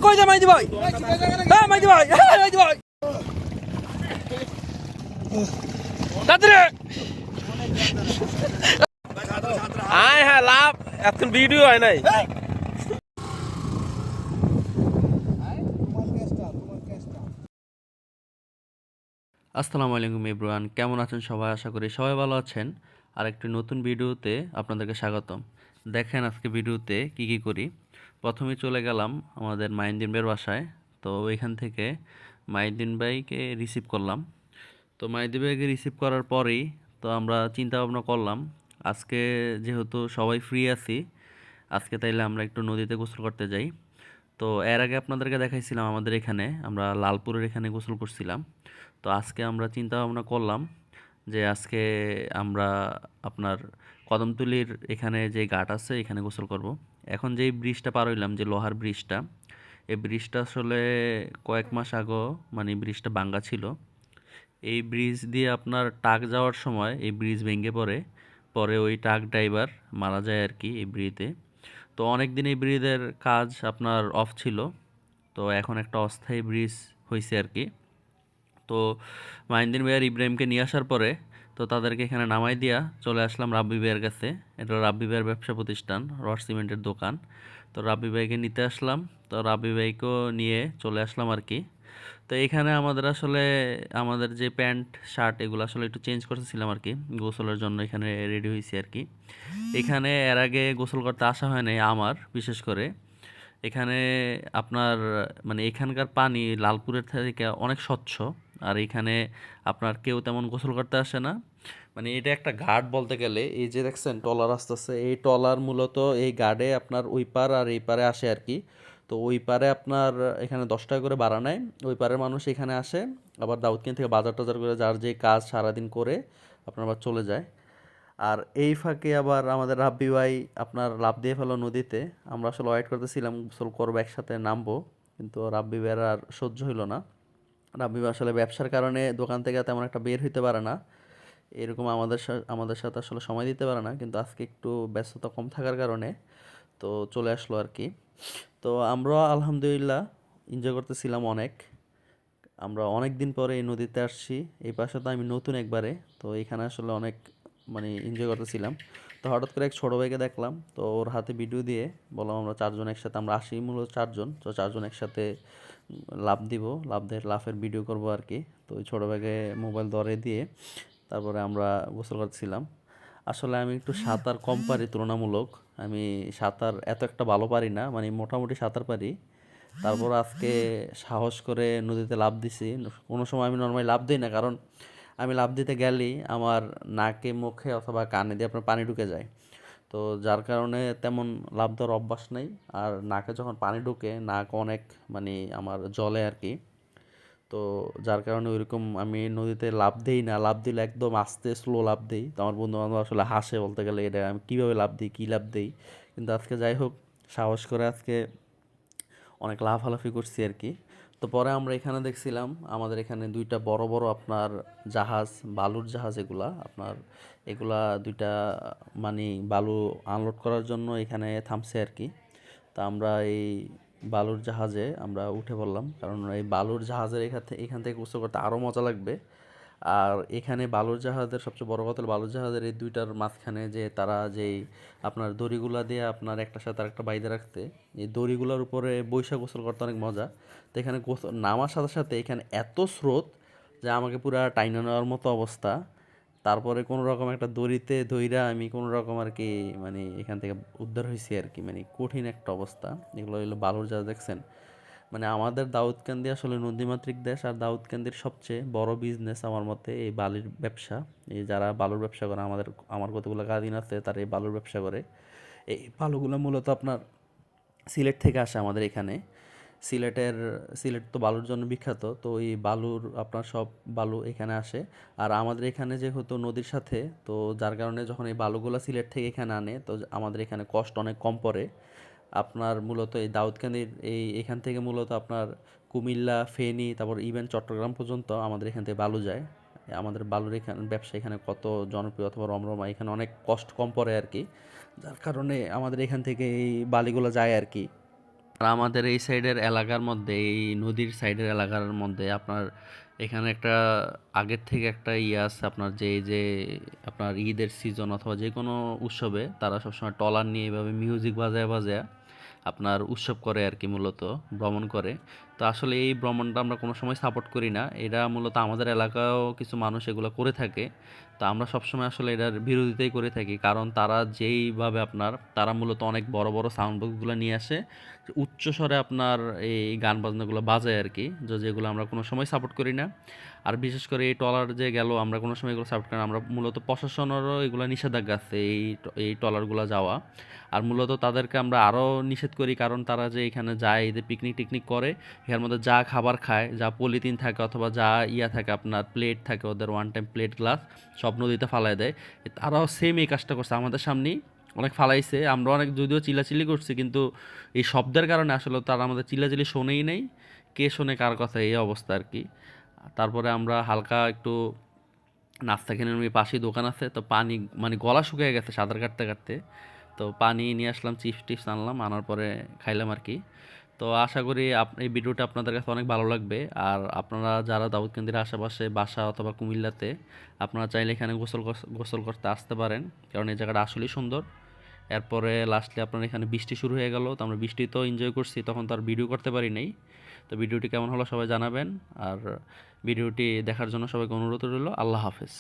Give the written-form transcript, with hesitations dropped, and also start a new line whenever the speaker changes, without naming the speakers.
কই যা মাইদি ভাই, হ্যাঁ মাইদি ভাই, হ্যাঁ মাইদি ভাই দাদরে আয় হ্যাঁ লাভ এখন ভিডিও হয় নাই।
আসসালামু আলাইকুম এভরিওয়ান, কেমন আছেন সবাই? আশা করি সবাই ভালো আছেন। আর একটি নতুন ভিডিওতে আপনাদেরকে স্বাগতম। দেখেন আজকে ভিডিওতে কি করি। প্রথমে চলে গেলাম আমাদের মাইনদিন ভাইয়ের বাসায়। তো ওইখান থেকে মাইনদিন ভাইকে রিসিভ করলাম। তো মাইনদিন ভাইকে রিসিভ করার পরেই তো আমরা চিন্তা ভাবনা করলাম আজকে যেহেতু সবাই ফ্রি আছি, আজকে তাইলে আমরা একটু নদীতে গোসল করতে যাই। তো এর আগে আপনাদেরকে দেখাইছিলাম আমাদের এখানে আমরা লালপুরের এখানে গোসল করছিলাম। তো আজকে আমরা চিন্তা ভাবনা করলাম যে আজকে আমরা আপনার কদমতলির এখানে যে ঘাট আছে এখানে গোসল করব। এখন যেই ব্রিজটা পার হইলাম, যে লোহার ব্রিজটা, এই ব্রিজটা আসলে কয়েক মাস আগে মানে ব্রিজটা ভাঙ্গা ছিল। এই ব্রিজ দিয়ে আপনার ট্রাক যাওয়ার সময় এই ব্রিজ ভেঙে পড়ে, পরে ওই ট্রাক ড্রাইভার মারা যায় আর কি এই ব্রিজে। তো অনেক দিন এই ব্রিজের কাজ আপনার অফ ছিল, তো এখন একটা অস্থায়ী ব্রিজ হয়েছে আর কি। তো মাহিন্দিন ভাইয়ার ইব্রাহিমকে নিয়ে আসার পরে তো তাদেরকে এখানে নামাই দিয়া চলে আসলাম রাব্বি ভাইয়ের কাছে। এটা রাব্বি ভাইয়ের ব্যবসা প্রতিষ্ঠান, রড সিমেন্টের দোকান। তো রাব্বি ভাইকে নিতে আসলাম, তো রাব্বি ভাইকেও নিয়ে চলে আসলাম আর কি। তো এখানে আমাদের আসলে আমাদের যে প্যান্ট শার্ট এগুলো আসলে একটু চেঞ্জ করতেছিলাম আর কি, গোসলের জন্য এখানে রেডি হয়েছি আর কি। এখানে এর আগে গোসল করতে আসা হয় নাই আমার, বিশেষ করে এখানে আপনার মানে এখানকার পানি লালপুরের থেকে অনেক স্বচ্ছ। আর এখানে আপনার কেউ তেমন গোসল করতে আসে না। মানে এটা একটা ঘাট বলতে গেলে, এই যে দেখছেন ট্রলার আসতেছে, এই ট্রলার মূলত এই ঘাটে আপনার ওই পার আর এই পারে আসে আর কি। তো ওই পারে আপনার এখানে 10 টাকা করে ভাড়া নেয়, ওই পারের মানুষ এখানে আসে, আবার দাউদকান্দি থেকে বাজার টাজার করে যার যে কাজ সারাদিন করে আপনার আবার চলে যায়। আর এই ফাঁকে আবার আমাদের রাব্বি ভাই আপনার লাফ দিয়ে ফেলো নদীতে। আমরা আসলে ওয়েট করতেছিলাম গোসল করবো একসাথে নামবো, কিন্তু রাব্বি ভাইয়ের আর সহ্য হইলো না। রাব্বি ভাই আসলে ব্যবসার কারণে দোকান থেকে তেমন একটা বের হইতে পারে না, এরকম আমাদের সাথে আসলে সময় দিতে পারে না, কিন্তু আজকে একটু ব্যস্ততা কম থাকার কারণে তো চলে আসলো আর কি। তো আমরা আলহামদুলিল্লাহ এনজয় করতেছিলাম অনেক। আমরা অনেক দিন পরে এই নদীতে আসছি, এই পাশে তো আমি নতুন একবারে। তো এখানে আসলে অনেক মানে এনজয় করতেছিলাম। তো হঠাৎ করে এক ছোটো ভাইকে দেখলাম, তো ওর হাতে ভিডিও দিয়ে বললাম আমরা চারজন একসাথে, আমরা আসি মূলত চারজন, তো চারজন একসাথে লাফ দিব, লাফের ভিডিও করব আর কি। তো ওই ছোটো ভাইকে মোবাইল ধরে দিয়ে তারপরে আমরা গোসল করতেছিলাম। আসলে আমি একটু সাঁতার কম পারি তুলনামূলক, আমি সাঁতার এত একটা ভালো পারি না, মানে মোটামুটি সাঁতার পারি। তারপর আজকে সাহস করে নদীতে লাফ দিছি। কোনো সময় আমি নর্মালি লাফ দিই না, কারণ আমি লাফ দিতে গেলেই আমার নাকে মুখে অথবা কানে দিয়ে আপনার পানি ঢুকে যায়। তো যার কারণে তেমন লাফ দেওয়ার অভ্যাস নেই। আর নাকে যখন পানি ঢুকে নাক অনেক মানে আমার জ্বলে আর কি। তো যার কারণে ওইরকম আমি নদীতে লাফ দেই না, লাফ দিলে একদম আস্তে স্লো লাফ দিই। তো আমার বন্ধু বান্ধব আসলে হাসে, বলতে গেলে এটা আমি কীভাবে লাফ দিই, কী লাফ দিই। কিন্তু আজকে যাই হোক, সাহস করে আজকে অনেক লাফালাফি করছি আর কি। তো পরে আমরা এখানে দেখছিলাম আমাদের এখানে দুইটা বড় বড় আপনার জাহাজ, বালুর জাহাজ, এগুলা আপনার এগুলা দুইটা মানে বালু আনলোড করার জন্য এখানে থামছে আর কি। তা আমরা এই বালুর জাহাজে আমরা উঠে পড়লাম, কারণ এই বালুর জাহাজের এখান থেকে গোসল করতে আরও মজা লাগবে। আর এখানে বালুর জাহাজের সবচেয়ে বড় কথা হলো বালুর জাহাজের এই দুইটার মাঝখানে যে তারা যেই আপনার দড়িগুলা দিয়ে আপনার একটার সাথে আরেকটা বাইন্ধে রাখতে, এই দড়িগুলোর উপরে বৈশা গোসল করতে অনেক মজা। তো এখানে গোসল নামার সাথে সাথে এখানে এত স্রোত যে আমাকে পুরো টাইনা নেওয়ার মতো অবস্থা। তারপরে কোনো রকম একটা দড়িতে ধইরা আমি কোনো রকম আর কি মানে এখান থেকে উদ্ধার হয়েছি আর কি। মানে কঠিন একটা অবস্থা। এগুলো হলো বালুর জাহাজ, দেখছেন? মানে আমাদের দাউদকান্দি আসলে নদীমাতৃক দেশ, আর দাউদকান্দির সবচেয়ে বড় বিজনেস আমার মতে এই বালির ব্যবসা। এই যারা বালুর ব্যবসা করে, আমার কতগুলো কাজিন আছে তারা এই বালুর ব্যবসা করে। এই বালুগুলো মূলত আপনার সিলেট থেকে আসে আমাদের এখানে। সিলেট তো বালুর জন্য বিখ্যাত, তো এই বালুর আপনার সব বালু এখানে আসে। আর আমাদের এখানে যেহেতু নদীর সাথে, তো যার কারণে যখন এই বালুগুলো সিলেট থেকে এখানে আনে, তো আমাদের এখানে কষ্ট অনেক কম পড়ে। আপনার মূলত এই দাউদকান্দির এখান থেকে মূলত আপনার কুমিল্লা, ফেনী, তারপর ইভেন চট্টগ্রাম পর্যন্ত আমাদের এখান থেকে বালু যায়। আমাদের বালুর এখানে ব্যবসা এখানে কত জনপ্রিয় অথবা রমরমা, এখানে অনেক কষ্ট কম পড়ে আর কি। যার কারণে আমাদের এখান থেকে এই বালিগুলো যায় আর কি। আর আমাদের এই সাইডের এলাকার মধ্যে, এই নদীর সাইডের এলাকার মধ্যে আপনার এখানে একটা আগের থেকে একটা ইয়ে আছে আপনার, যে এই যে আপনার ঈদের সিজন অথবা যে কোনো উৎসবে তারা সবসময় ট্রলার নিয়ে এভাবে মিউজিক বাজায় বাজায় আপনার উৎসব করে আর কি, মূলত ভ্রমণ করে। তো আসলে এই ভ্রমণটা আমরা কোনো সময় সাপোর্ট করি না। এটা মূলত আমাদের এলাকায়ও কিছু মানুষ এগুলো করে থাকে। তো আমরা সবসময় আসলে এটার বিরোধিতাই করে থাকি, কারণ তারা যেইভাবে আপনার তারা মূলত অনেক বড় বড় সাউন্ড বক্সগুলো নিয়ে আসে, উচ্চ স্বরে আপনার এই গান বাজনাগুলো বাজায় আর কি, যেগুলো আমরা কোনো সময় সাপোর্ট করি না। আর বিশেষ করে এই ট্রলার যে গেল, আমরা কোনো সময় এগুলো সাপোর্ট করি না। আমরা মূলত প্রশাসনেরও এগুলো নিষেধাজ্ঞা আছে এই ট্রলারগুলো যাওয়া। আর মূলত তাদেরকে আমরা আরও নিষেধ করি, কারণ তারা যে এখানে যায়, এদের পিকনিক টিকনিক করে, এর মধ্যে যা খাবার খায়, যা পলিথিন থাকে অথবা যা ইয়া থাকে আপনার প্লেট থাকে, ওদের ওয়ান টাইম প্লেট গ্লাস সব নদীতে ফালায় দেয়। তারাও সেম এই কাজটা করছে আমাদের সামনেই, অনেক ফালাইছে। আমরা অনেক যদিও চিল্লাচিল্লি করছি, কিন্তু এই শব্দের কারণে আসলে তারা আমাদের চিল্লাচিল্লি শোনেই নেই। কে শোনে কার কথা, এই অবস্থা আর কি। তারপরে আমরা হালকা একটু নাস্তা কিনে নিয়ে, পাশেই দোকান আছে, তো পানি মানে গলা শুকিয়ে গেছে সাঁতার কাটতে কাটতে। তো পানি নিয়ে আসলাম, চিপস টিপস আনলাম, আনার পরে খাইলাম আর কি। তো আশা করি এই ভিডিওটা আপনাদের কাছে অনেক ভালো লাগবে। আর আপনারা যারা দাউদকান্দির আশেপাশে বাসা অথবা কুমিল্লাতে, আপনারা চাইলে এখানে গোসল করতে আসতে পারেন, কারণ এই জায়গাটা আসলেই সুন্দর। এরপরে লাস্টলি আপনার এখানে বৃষ্টি শুরু হয়ে গেল, তো আমরা বৃষ্টি তো এনজয় করছি, তখন তো আর ভিডিও করতে পারি নাই। তো ভিডিওটি কেমন হলো সবাই জানাবেন। আর ভিডিওটি দেখার জন্য সবাইকে অনুরোধ রইল। আল্লাহ হাফেজ।